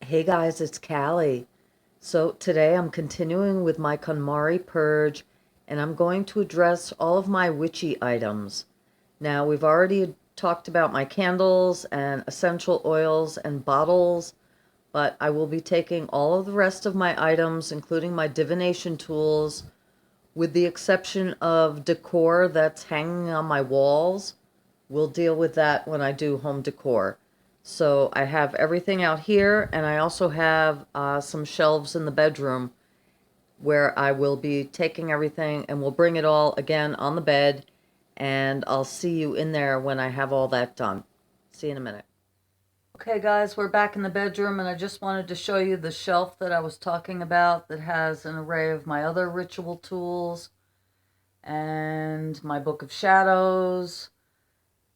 Hey guys, it's Cali. So today I'm continuing with my KonMari Purge and I'm going to address all of my witchy items. Now we've already talked about my candles and essential oils and bottles, but I will be taking all of the rest of my items, including my divination tools, with the exception of decor that's hanging on my walls. We'll deal with that when I do home decor. So I have everything out here, and I also have some shelves in the bedroom where I will be taking everything and we'll bring it all again on the bed, and I'll see you in there when I have all that done. See you in a minute. Okay guys, we're back in the bedroom and I just wanted to show you the shelf that I was talking about that has an array of my other ritual tools and my Book of Shadows,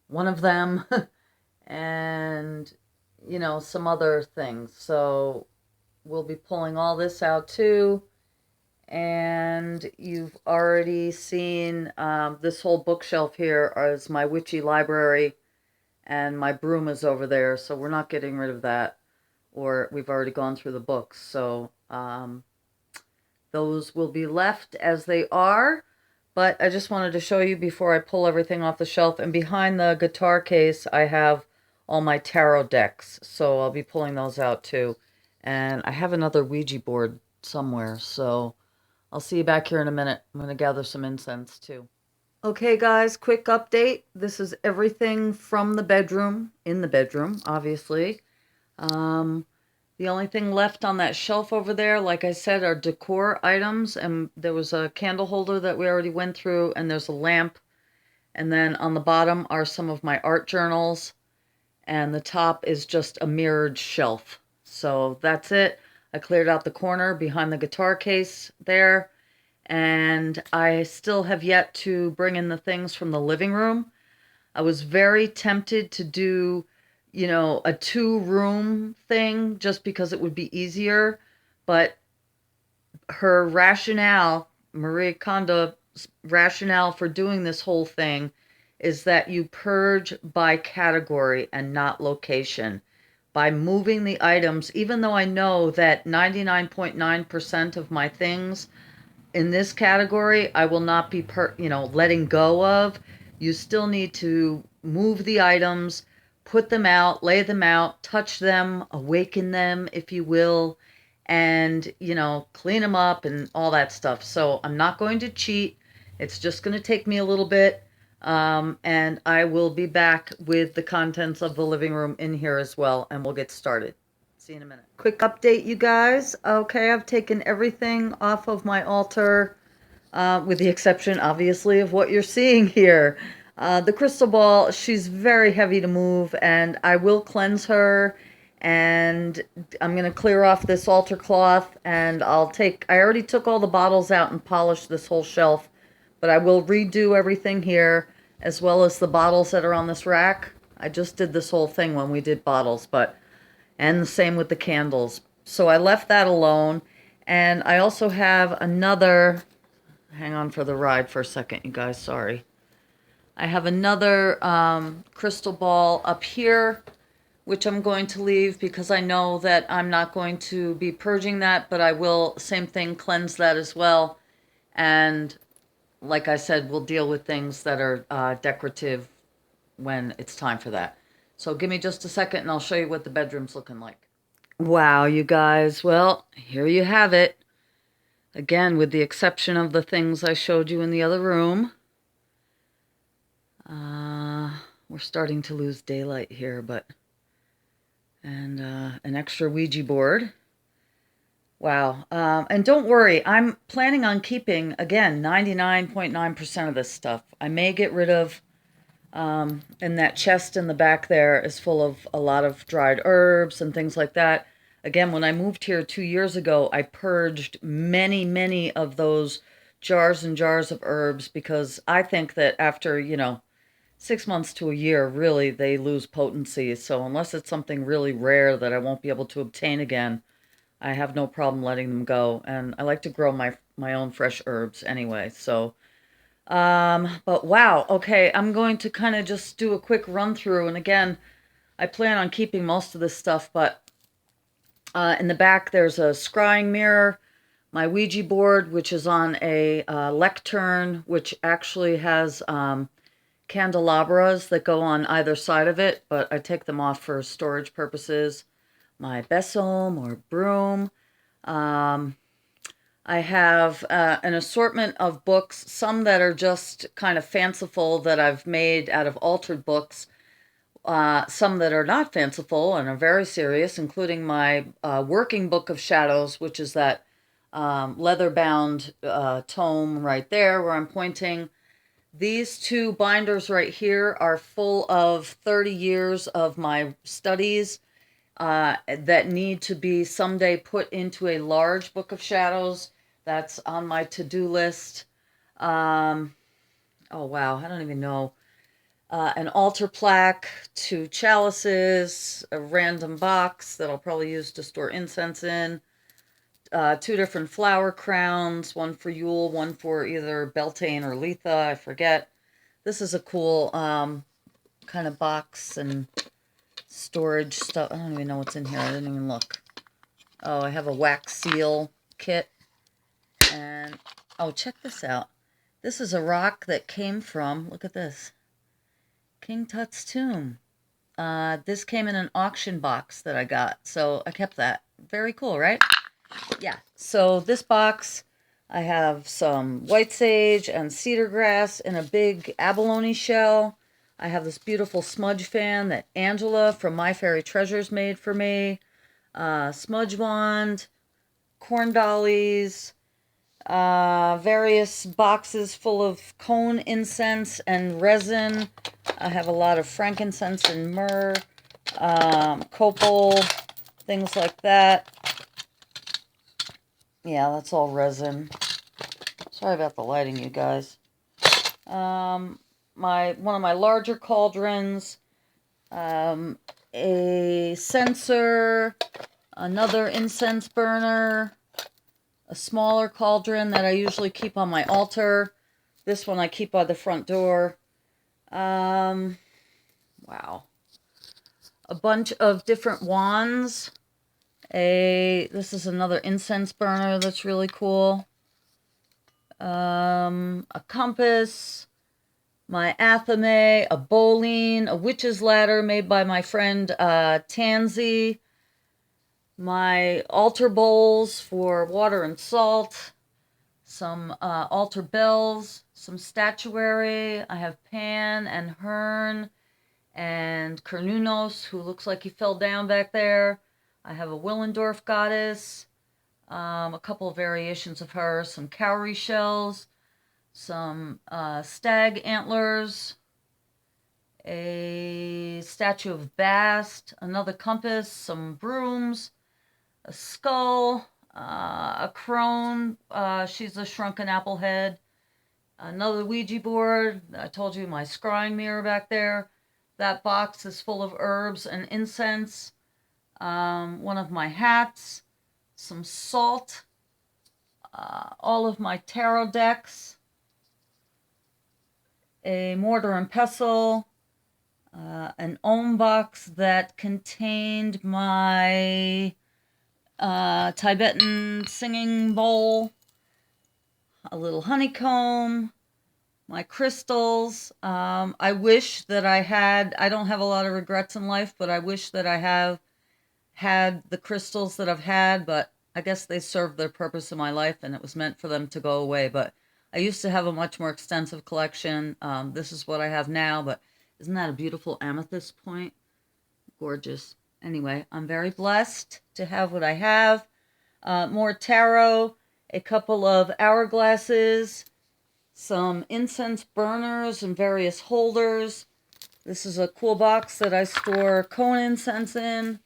one of them, and some other things. So we'll be pulling all this out too. And you've already seen this whole bookshelf here is my witchy library, and my broom is over there, so we're not getting rid of that, or we've already gone through the books. So those will be left as they are. But I just wanted to show you before I pull everything off the shelf. And behind the guitar case, I have all my tarot decks. So I'll be pulling those out too. And I have another Ouija board somewhere. So I'll see you back here in a minute. I'm going to gather some incense too. Okay, guys, quick update. This is everything from the bedroom, in the bedroom, obviously. The only thing left on that shelf over there, like I said, are decor items. And there was a candle holder that we already went through, and there's a lamp. And then on the bottom are some of my art journals. And the top is just a mirrored shelf. So that's it. I cleared out the corner behind the guitar case there. And I still have yet to bring in the things from the living room. I was very tempted to do a two-room thing just because it would be easier. But her rationale, Maria Kondo's rationale for doing this whole thing is that you purge by category and not location. By moving the items, even though I know that 99.9% of my things in this category I will not be letting go of, you still need to move the items, put them out, lay them out, touch them, awaken them, if you will, and clean them up and all that stuff. So I'm not going to cheat. It's just going to take me a little bit, and I will be back with the contents of the living room in here as well, and we'll get started. See you in a minute. Quick update, you guys. Okay, I've taken everything off of my altar, with the exception, obviously, of what you're seeing here. The crystal ball, she's very heavy to move, and I will cleanse her, and I'm going to clear off this altar cloth, and I already took all the bottles out and polished this whole shelf, but I will redo everything here, as well as the bottles that are on this rack. I just did this whole thing when we did bottles, and the same with the candles. So I left that alone. And I also have another, hang on for the ride for a second, you guys, sorry. I have another crystal ball up here, which I'm going to leave because I know that I'm not going to be purging that, but I will, same thing, cleanse that as well. And like I said, we'll deal with things that are decorative when it's time for that. So give me just a second and I'll show you what the bedroom's looking like. Wow, you guys. Well, here you have it. Again, with the exception of the things I showed you in the other room. We're starting to lose daylight here, and an extra Ouija board. Wow. And don't worry, I'm planning on keeping, again, 99.9% of this stuff. I may get rid of, and that chest in the back there is full of a lot of dried herbs and things like that. Again, when I moved here 2 years ago, I purged many, many of those jars and jars of herbs because I think that after, 6 months to a year, really, they lose potency. So unless it's something really rare that I won't be able to obtain again, I have no problem letting them go. And I like to grow my own fresh herbs anyway. So, but wow. Okay, I'm going to kind of just do a quick run through. And again, I plan on keeping most of this stuff, but In the back, there's a scrying mirror, my Ouija board, which is on a lectern, which actually has candelabras that go on either side of it, but I take them off for storage purposes. My besom or broom. Um, I have an assortment of books, some that are just kind of fanciful that I've made out of altered books, some that are not fanciful and are very serious, including my working book of shadows, which is that leather-bound tome right there where I'm pointing. These two binders right here are full of 30 years of my studies that need to be someday put into a large book of shadows. That's on my to-do list. Oh, wow, I don't even know. An altar plaque, two chalices, a random box that I'll probably use to store incense in, two different flower crowns, one for Yule, one for either Beltane or Letha, I forget. This is a cool kind of box and storage stuff. I don't even know what's in here. I didn't even look. Oh, I have a wax seal kit. And, oh, check this out. This is a rock that came from, look at this, King Tut's tomb. This came in an auction box that I got, so I kept that. Very cool, right? Yeah, so this box, I have some white sage and cedar grass in a big abalone shell. I have this beautiful smudge fan that Angela from My Fairy Treasures made for me. Smudge wand, corn dollies, various boxes full of cone incense and resin. I have a lot of frankincense and myrrh, copal, things like that. Yeah, that's all resin. Sorry about the lighting, you guys. One of my larger cauldrons, a censer, another incense burner, a smaller cauldron that I usually keep on my altar. This one I keep by the front door. Wow. A bunch of different wands. This is another incense burner that's really cool. A compass, my athame, a bowline, a witch's ladder made by my friend Tansy, my altar bowls for water and salt, some altar bells, some statuary. I have Pan and Hearn and Cernunnos, who looks like he fell down back there. I have a Willendorf goddess, a couple of variations of her, some cowrie shells, some stag antlers, a statue of Bast, another compass, some brooms, a skull, a crone, she's a shrunken apple head, another Ouija board. I told you my scrying mirror back there. That box is full of herbs and incense. One of my hats, some salt, all of my tarot decks, a mortar and pestle, an ohm box that contained my Tibetan singing bowl, a little honeycomb, my crystals. I wish that I don't have a lot of regrets in life, but I wish that I have had the crystals that I've had, but I guess they served their purpose in my life and it was meant for them to go away. But I used to have a much more extensive collection. This is what I have now, but isn't that a beautiful amethyst point? Gorgeous. Anyway, I'm very blessed to have what I have. More tarot, a couple of hourglasses, some incense burners and various holders. This is a cool box that I store cone incense in.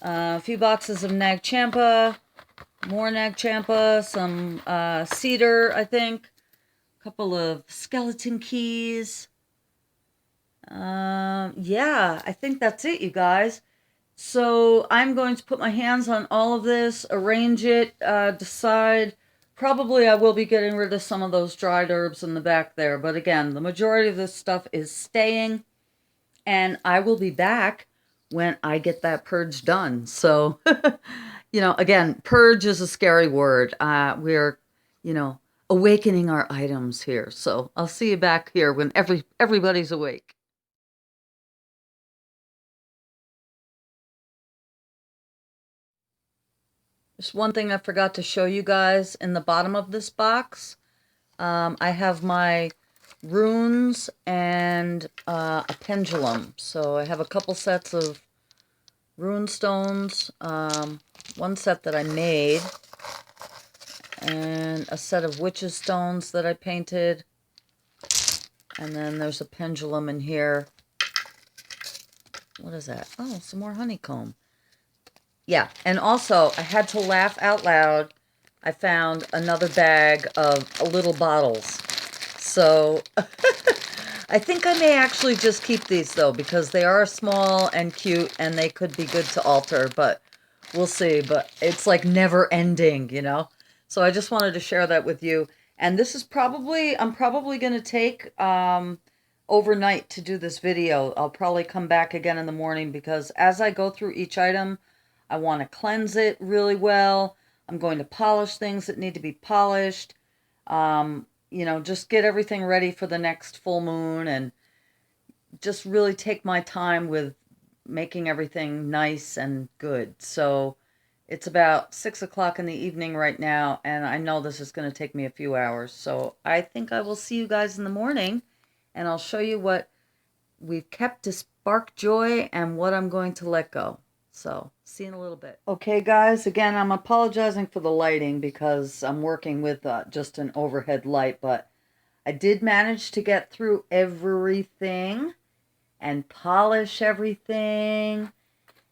A few boxes of Nag Champa, more Nag Champa, some cedar, I think. A couple of skeleton keys. Yeah, I think that's it, you guys. So I'm going to put my hands on all of this, arrange it, decide. Probably I will be getting rid of some of those dried herbs in the back there. But again, the majority of this stuff is staying. And I will be back when I get that purge done. So, again, purge is a scary word. We're, you know, awakening our items here. So I'll see you back here when everybody's awake. Just one thing I forgot to show you guys in the bottom of this box. I have my runes and a pendulum. So I have a couple sets of rune stones, one set that I made, and a set of witches stones that I painted. And then there's a pendulum in here. What is that? Oh, some more honeycomb. Yeah, and also I had to laugh out loud. I found another bag of little bottles. So I think I may actually just keep these though, because they are small and cute and they could be good to alter, but we'll see. But it's like never ending, So I just wanted to share that with you. And this is I'm probably going to take overnight to do this video. I'll probably come back again in the morning because as I go through each item, I want to cleanse it really well. I'm going to polish things that need to be polished. Just get everything ready for the next full moon and just really take my time with making everything nice and good. So it's about 6 o'clock in the evening right now, and I know this is going to take me a few hours. So I think I will see you guys in the morning, and I'll show you what we've kept to spark joy and what I'm going to let go. So, see you in a little bit. Okay, guys, again, I'm apologizing for the lighting because I'm working with just an overhead light, but I did manage to get through everything and polish everything,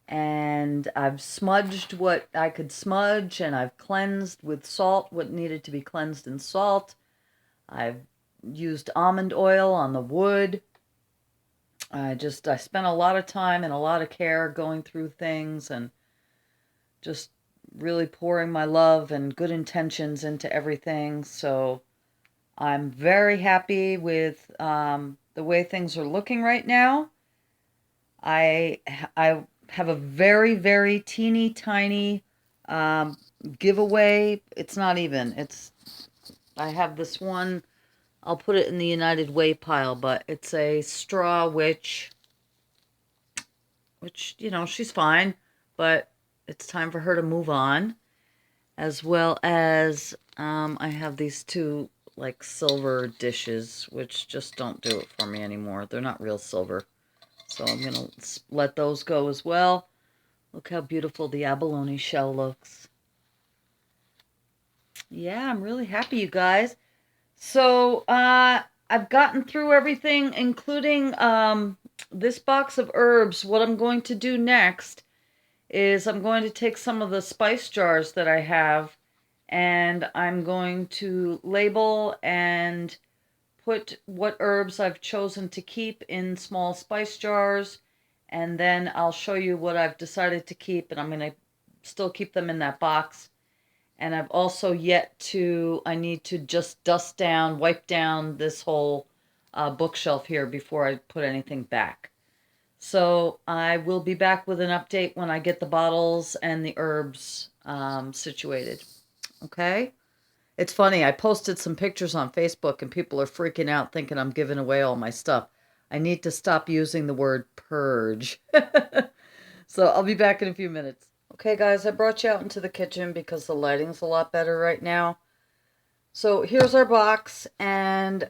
and I've smudged what I could smudge, and I've cleansed with salt what needed to be cleansed in salt. I've used almond oil on the wood. I spent a lot of time and a lot of care going through things and just really pouring my love and good intentions into everything. So I'm very happy with the way things are looking right now. I have a very, very teeny tiny giveaway. It's not even. I have this one. I'll put it in the United Way pile, but it's a straw witch, which, she's fine, but it's time for her to move on. As well as I have these two like silver dishes, which just don't do it for me anymore. They're not real silver. So I'm going to let those go as well. Look how beautiful the abalone shell looks. Yeah, I'm really happy, you guys. So I've gotten through everything, including this box of herbs. What I'm going to do next is I'm going to take some of the spice jars that I have, and I'm going to label and put what herbs I've chosen to keep in small spice jars, and then I'll show you what I've decided to keep, and I'm going to still keep them in that box. And I've also I need to just wipe down this whole bookshelf here before I put anything back. So I will be back with an update when I get the bottles and the herbs situated. Okay? It's funny, I posted some pictures on Facebook and people are freaking out thinking I'm giving away all my stuff. I need to stop using the word purge. So I'll be back in a few minutes. Okay, guys, I brought you out into the kitchen because the lighting's a lot better right now. So here's our box, and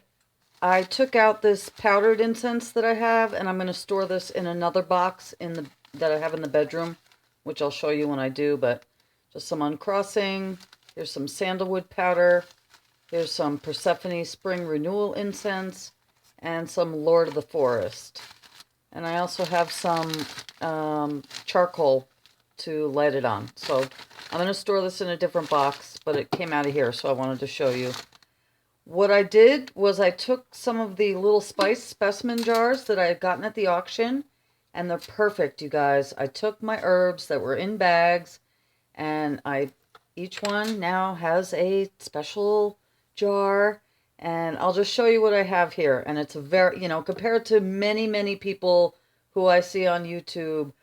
I took out this powdered incense that I have, and I'm going to store this in another box that I have in the bedroom, which I'll show you when I do, but just some uncrossing. Here's some sandalwood powder. Here's some Persephone Spring Renewal incense, and some Lord of the Forest. And I also have some charcoal to light it on. So I'm going to store this in a different box, but it came out of here, so I wanted to show you. What I did was I took some of the little spice specimen jars that I had gotten at the auction, and they're perfect, you guys. I took my herbs that were in bags, and each one now has a special jar, and I'll just show you what I have here. And it's a very, compared to many, many people who I see on YouTube,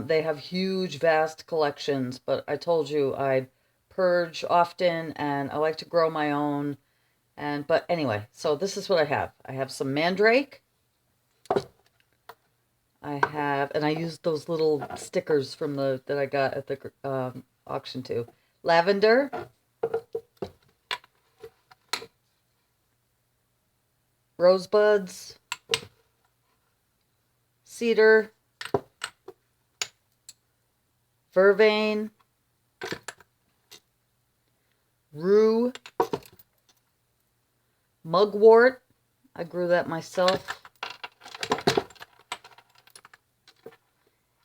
They have huge, vast collections, but I told you I purge often and I like to grow my own. But anyway, so this is what I have. I have some mandrake. And I used those little stickers from that I got at the auction too. Lavender, rosebuds, cedar, vervain, rue, mugwort. I grew that myself.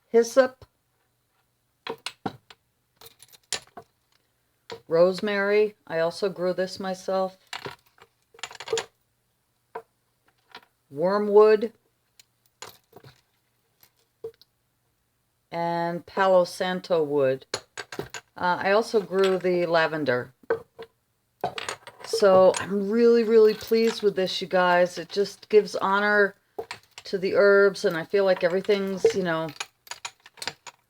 Hyssop, rosemary. I also grew this myself. Wormwood, and Palo Santo wood. I also grew the lavender. So I'm really, really pleased with this, you guys. It just gives honor to the herbs, and I feel like everything's, you know,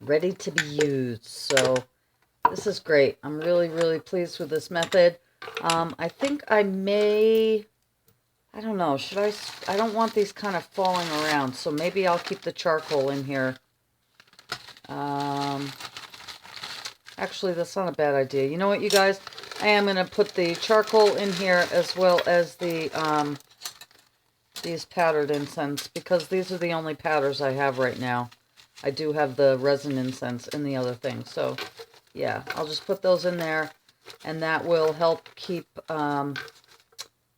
ready to be used. So this is great. I'm really, really pleased with this method. I think I may, I don't know, I don't want these kind of falling around, so maybe I'll keep the charcoal in here. Actually, that's not a bad idea. You know what, you guys? I am going to put the charcoal in here as well as the these powdered incense, because these are the only powders I have right now. I do have the resin incense and the other thing. So, yeah, I'll just put those in there, and that will help keep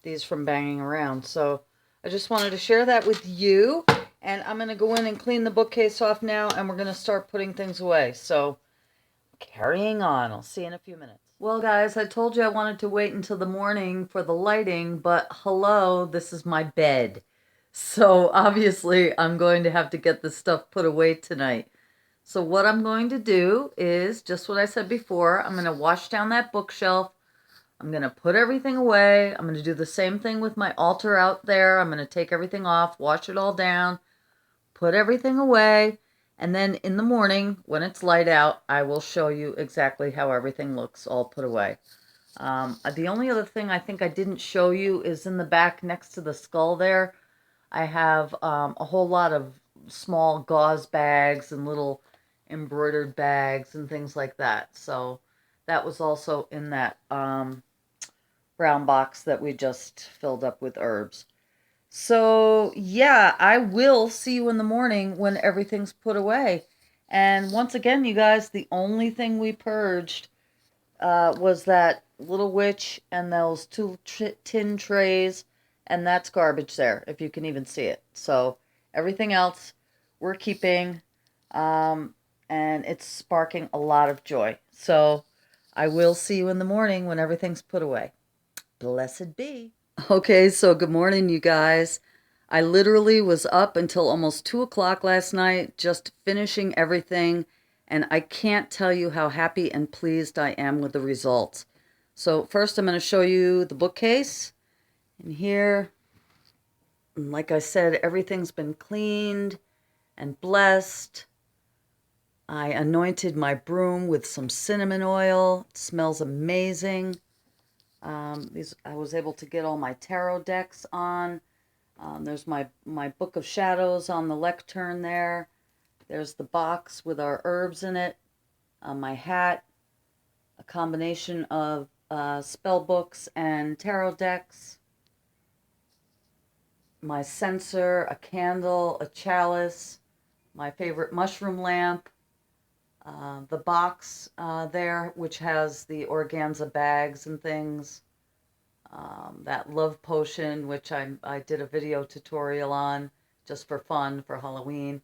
these from banging around. So, I just wanted to share that with you, and I'm going to go in and clean the bookcase off now, and we're going to start putting things away. So, carrying on. I'll see you in a few minutes. Well, guys, I told you I wanted to wait until the morning for the lighting, but hello, this is my bed. So obviously I'm going to have to get this stuff put away tonight. So what I'm going to do is just what I said before. I'm going to wash down that bookshelf. I'm going to put everything away. I'm going to do the same thing with my altar out there. I'm going to take everything off, wash it all down, put everything away. And then in the morning, when it's light out, I will show you exactly how everything looks all put away. The only other thing I think I didn't show you is in the back next to the skull there. I have a whole lot of small gauze bags and little embroidered bags and things like that. So that was also in that brown box that we just filled up with herbs. So, yeah, I will see you in the morning when everything's put away. And once again, you guys, the only thing we purged was that little witch and those two tin trays, and that's garbage there, if you can even see it. So, everything else we're keeping, and it's sparking a lot of joy. So, I will see you in the morning when everything's put away. Blessed be. Okay, so good morning, you guys. I literally was up until almost 2 o'clock last night, just finishing everything, and I can't tell you how happy and pleased I am with the results. So first I'm going to show you the bookcase. And here, like I said, everything's been cleaned and blessed. I anointed my broom with some cinnamon oil. It smells amazing. I was able to get all my tarot decks on. There's my Book of Shadows on the lectern there. There's the box with our herbs in it. My hat, a combination of spell books and tarot decks. My censer, a candle, a chalice, my favorite mushroom lamp. The box there, which has the organza bags and things. That love potion, which I did a video tutorial on just for fun for Halloween.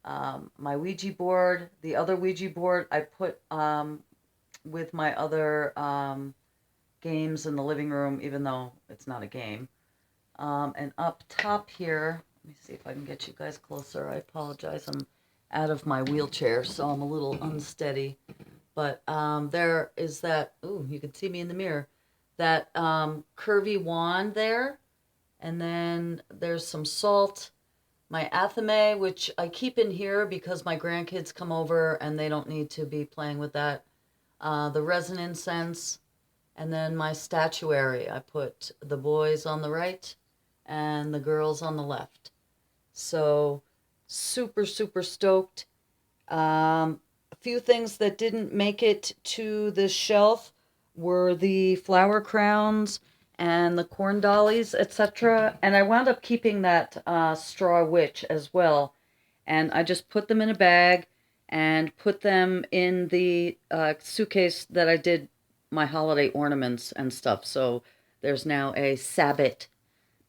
My Ouija board, the other Ouija board I put with my other games in the living room, even though it's not a game. And up top here, let me see if I can get you guys closer. I apologize, I'm out of my wheelchair, so I'm a little unsteady. But there is that, ooh, you can see me in the mirror, that curvy wand there. And then there's some salt. my athame, which I keep in here because my grandkids come over and they don't need to be playing with that. The resin incense, and then my statuary. I put the boys on the right and the girls on the left. So super, super stoked. A few things that didn't make it to this shelf were the flower crowns and the corn dollies, etc. And I wound up keeping that straw witch as well. And I just put them in a bag and put them in the suitcase that I did my holiday ornaments and stuff. So there's now a Sabbath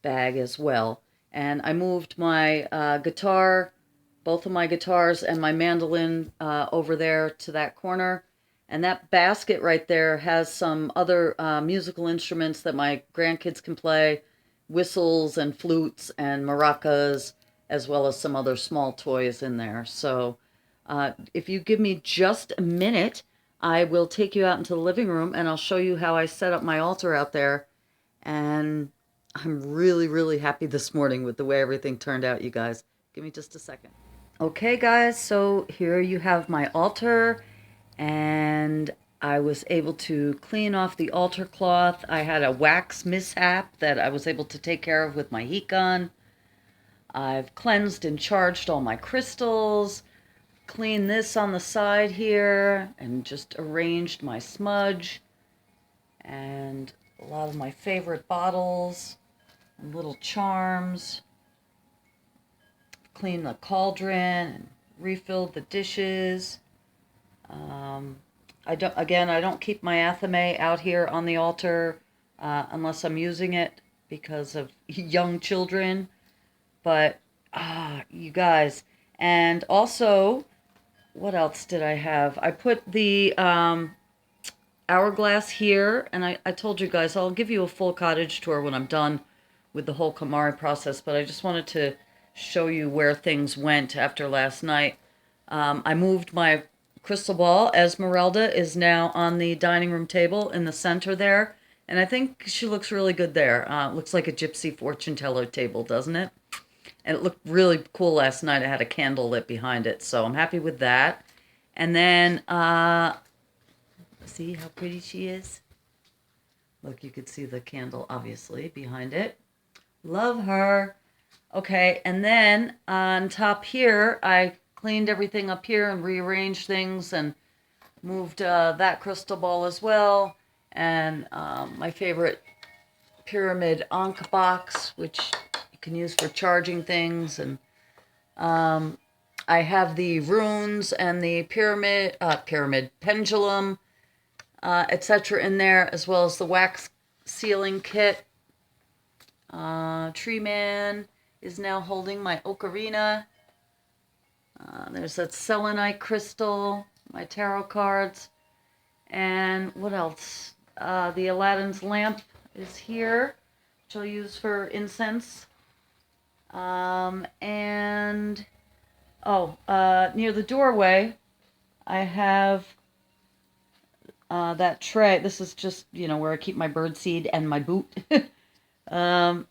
bag as well. And I moved my guitar, both of my guitars and my mandolin over there to that corner. And that basket right there has some other musical instruments that my grandkids can play, whistles and flutes and maracas, as well as some other small toys in there. So if you give me just a minute, I will take you out into the living room and I'll show you how I set up my altar out there. And I'm really, really happy this morning with the way everything turned out, you guys. Give me just a second. Okay, guys, so here you have my altar, and I was able to clean off the altar cloth. I had a wax mishap that I was able to take care of with my heat gun. I've cleansed and charged all my crystals, cleaned this on the side here, and just arranged my smudge, and a lot of my favorite bottles and little charms. Cleaned the cauldron and refilled the dishes. I don't keep my athame out here on the altar unless I'm using it because of young children. But you guys, and also, what else did I have? I put the hourglass here, and I told you guys I'll give you a full cottage tour when I'm done with the whole KonMari process, but I just wanted to show you where things went after last night. I moved my crystal ball. Esmeralda is now on the dining room table in the center there, and I think she looks really good there. Looks like a gypsy fortune teller table, doesn't it? And it looked really cool last night. I had a candle lit behind it, so I'm happy with that. And then, see how pretty she is? Look, you could see the candle, obviously, behind it. Love her. Okay, and then on top here, I cleaned everything up here and rearranged things and moved that crystal ball as well. And my favorite pyramid Ankh box, which you can use for charging things. And I have the runes and the pyramid pendulum, etc. in there, as well as the wax sealing kit. Tree Man is now holding my ocarina. There's that selenite crystal, my tarot cards, and what else? The Aladdin's lamp is here, which I'll use for incense. And near the doorway, I have that tray. This is just, where I keep my birdseed and my boot.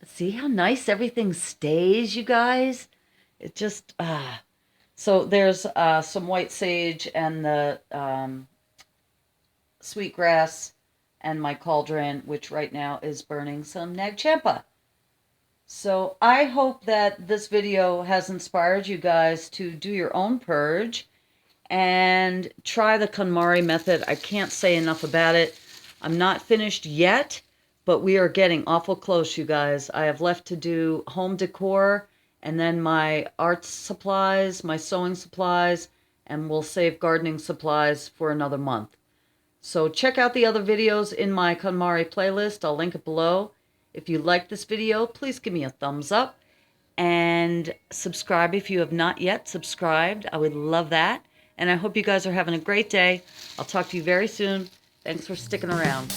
See how nice everything stays, you guys? It just, So there's some white sage and the sweetgrass and my cauldron, which right now is burning some nag champa. So I hope that this video has inspired you guys to do your own purge and try the KonMari method. I can't say enough about it. I'm not finished yet, but we are getting awful close, you guys. I have left to do home decor and then my art supplies, my sewing supplies, and we'll save gardening supplies for another month. So check out the other videos in my KonMari playlist. I'll link it below. If you like this video, please give me a thumbs up and subscribe if you have not yet subscribed. I would love that. And I hope you guys are having a great day. I'll talk to you very soon. Thanks for sticking around.